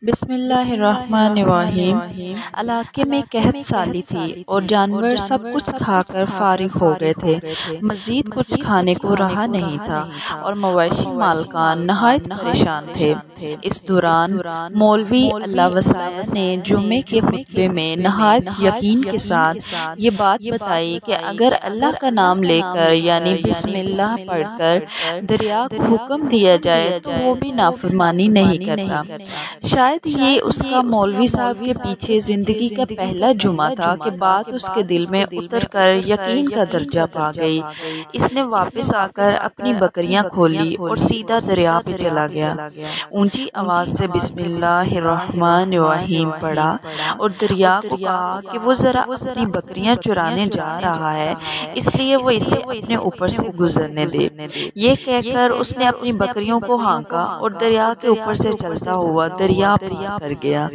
بسم اللہ الرحمن الرحیم۔ علاقے میں قحط سالی تھی اور جانور سب کچھ کھا کر فارغ ہو گئے تھے، مزید کچھ کھانے کو رہا نہیں تھا اور مویشی مالکان نہایت پریشان تھے۔ اس دوران مولوی اللہ وسایہ نے جمعے کے خطبے میں نہایت یقین کے ساتھ یہ بات بتائی کہ اگر اللہ کا نام لے کر یعنی بسم اللہ پڑھ کر دریا کو حکم دیا جائے تو وہ بھی نافرمانی نہیں کرتا۔ شاید یہ اس کا مولوی صاحب کے پیچھے زندگی کا پہلا جمعہ تھا کہ بات اس کے دل میں اتر کر یقین کا درجہ پا گئی۔ اس نے واپس آ کر اپنی بکریاں کھولی اور سیدھا دریا پہ چلا گیا۔ اونچی آواز سے بسم اللہ الرحمن الرحیم پڑھا اور دریا کو کہا کہ وہ ذرا اپنی بکریاں چرانے جا رہا ہے، اس لیے وہ اسے اپنے اوپر سے گزرنے دے۔ یہ کہہ کر اس نے اپنی بکریوں کو ہانکا اور دریا کے اوپر سے چلتا ہوا دریا پار کر گیا۔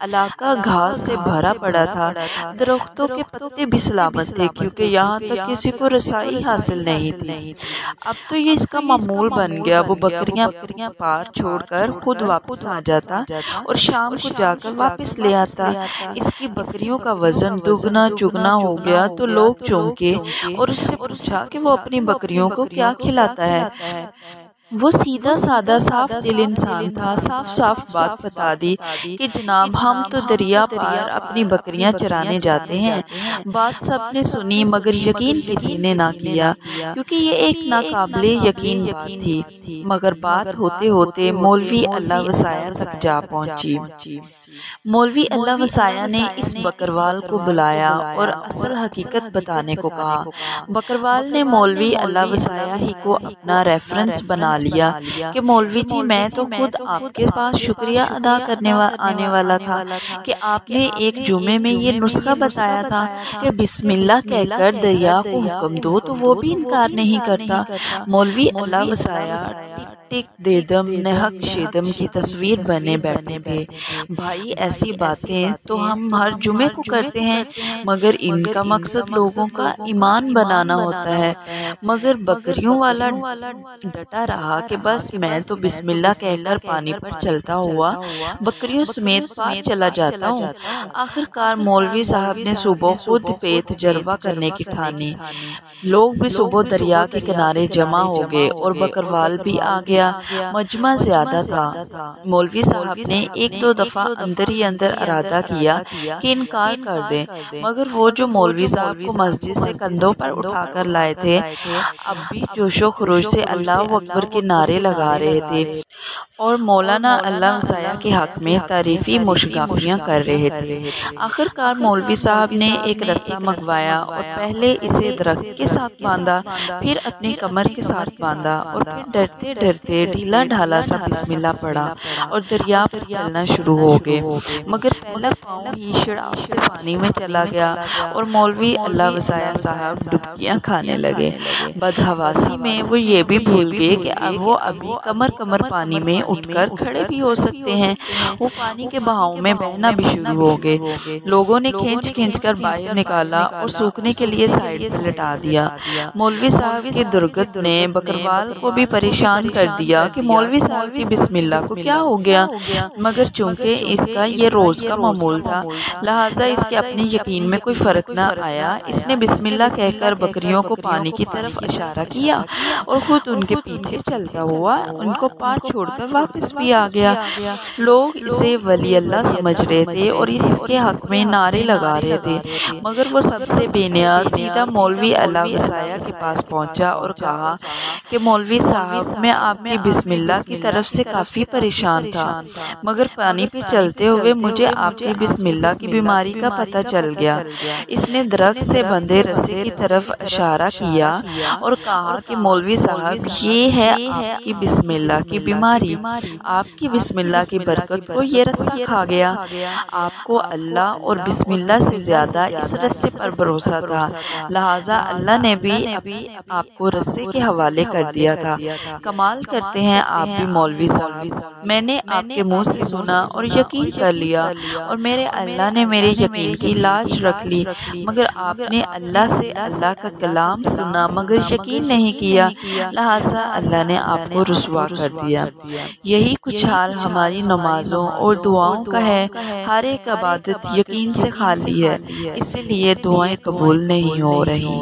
علاقہ گھاس سے بھرا پڑا تھا، درختوں کے پتے بھی سلامت تھے کیونکہ یہاں تک کسی کو رسائی حاصل نہیں تھی۔ اب تو یہ اس کا معمول بن گیا، وہ بکریاں پار چھوڑ کر خود واپس آ جاتا اور شام کو جا کر واپس لے آتا۔ اس کی بکریوں کا وزن دگنا چگنا ہو گیا تو لوگ چونکے اور اس سے پوچھا کہ وہ اپنی بکریوں کو کیا کھلاتا ہے۔ وہ سیدھا سادہ صاف دل انسان تھا، صاف بات بتا دی کہ جناب ہم تو دریا پار اپنی بکریاں چرانے جاتے ہیں۔ بات سب نے سنی مگر یقین کسی نے نہ کیا کیونکہ یہ ایک ناقابل یقین بات تھی، مگر بات ہوتے ہوتے مولوی اللہ وسایہ تک جا پہنچی۔ مولوی اللہ وسایہ نے اس بکروال کو بلایا اور اصل حقیقت بتانے کو کہا۔ بکروال نے مولوی اللہ وسایہ ہی کو اپنا ریفرنس بنا لیا کہ مولوی جی میں تو خود آپ کے پاس شکریہ ادا کرنے آنے والا تھا کہ آپ نے ایک جمعے میں یہ نسخہ بتایا تھا کہ بسم اللہ کہہ کر دریا کو حکم دو تو وہ بھی انکار نہیں کرتا۔ مولوی اللہ وسایہ ٹک دیدم نہک شیدم کی تصویر بنے بیٹھے تھے۔ بھائی ایسی باتیں تو ہم ہر جمعے کو کرتے ہیں مگر ان کا مقصد لوگوں کا ایمان بنانا ہوتا ہے۔ مگر بکریوں والا ڈٹا رہا کہ بس میں تو بسم اللہ کہہ کر پانی پر چلتا ہوا بکریوں سمیت پار چلا جاتا ہوں۔ آخر کار مولوی صاحب نے صبح خود پہ تجربہ کرنے کی ٹھانی۔ لوگ بھی صبح دریا کے کنارے جمع ہو گئے اور بکروال بھی آ گیا۔ مجمع زیادہ تھا۔ مولوی صاحب نے ایک دو دفعہ اندر ہی اندر ارادہ کیا کہ انکار کر دیں مگر وہ جو مولوی صاحب کو مسجد سے کندھوں پر اٹھا کر لائے تھے اب بھی جوش و خروش سے اللہ اکبر کے نعرے لگا رہے تھے اور مولانا اللہ وسایہ کے حق میں تعریفی مشگافیاں کر رہے تھے۔ آخر کار مولوی صاحب نے ایک رسا منگوایا اور پہلے اسے درخت کے ساتھ باندھا، پھر اپنی کمر کے ساتھ باندھا اور پھر ڈرتے ڈرتے ڈھیلا ڈھالا سا بسم اللہ پڑھا اور دریا پر چلنا شروع ہو گئے مگر پہلا پاؤں ہی شڑاب سے پانی میں چلا گیا اور مولوی اللہ وسایہ صاحب ڈبکیاں کھانے لگے۔ بدحواسی میں وہ یہ بھی بھول گئے کہ وہ ابھی کمر پانی میں اٹھ کر کھڑے بھی ہو سکتے ہیں۔ وہ پانی کے بہاؤ میں بہنا بھی شروع ہو گئے۔ لوگوں نے کھینچ کر باہر نکالا اور سوکھنے کے لیے سائڈ پہ لٹا دیا۔ مولوی صاحب کی درگت نے بکروال کو بھی پریشان کر دیا کہ مولوی صاحب کی بسم اللہ کو کیا ہو گیا، مگر چونکہ اس کا یہ روز کا معمول تھا لہٰذا اس کے اپنے یقین میں کوئی فرق نہ آیا۔ اس نے بسم اللہ کہہ کر بکریوں کو پانی کی طرف اشارہ کیا اور خود ان کے پیچھے چلتا ہوا ان کو پار چھوڑ کر واپس بھی آ گیا۔ لوگ اسے ولی اللہ سمجھ رہے تھے اور اس کے حق میں نعرے لگا رہے تھے مگر وہ سب سے بے نیاز سیدھا مولوی اللہ وسایہ کے پاس پہنچا اور کہا کہ مولوی صاحب میں آپ کی بسم اللہ کی طرف سے کافی پریشان تھا مگر پانی پہ چلتے ہوئے مجھے آپ کی بسم اللہ کی بیماری کا پتہ چل گیا۔ اس نے درخت سے بندھے رسے کی طرف اشارہ کیا اور کہا کہ مولوی صاحب یہ ہے آپ کی بسم اللہ کی بیماری، آپ کی بسم اللہ کی برکت کو یہ رسہ کھا گیا۔ آپ کو اللہ اور بسم اللہ سے زیادہ اس رسے پر بھروسہ تھا لہٰذا اللہ نے بھی آپ کو رسے کے حوالے کر دیا تھا۔ کمال کرتے ہیں آپ بھی مولوی صاحب، میں نے آپ کے منہ سے سنا اور یقین کر لیا، اور میرے اللہ نے میرے یقین کی لاج رکھ لی، مگر آپ نے اللہ سے اللہ کا کلام سنا مگر یقین نہیں کیا، لہٰذا اللہ نے آپ کو رسوا کر دیا۔ یہی کچھ حال ہماری نمازوں اور دعاؤں کا ہے، ہر ایک عبادت یقین سے خالی ہے، اسی لیے دعائیں قبول نہیں ہو رہی۔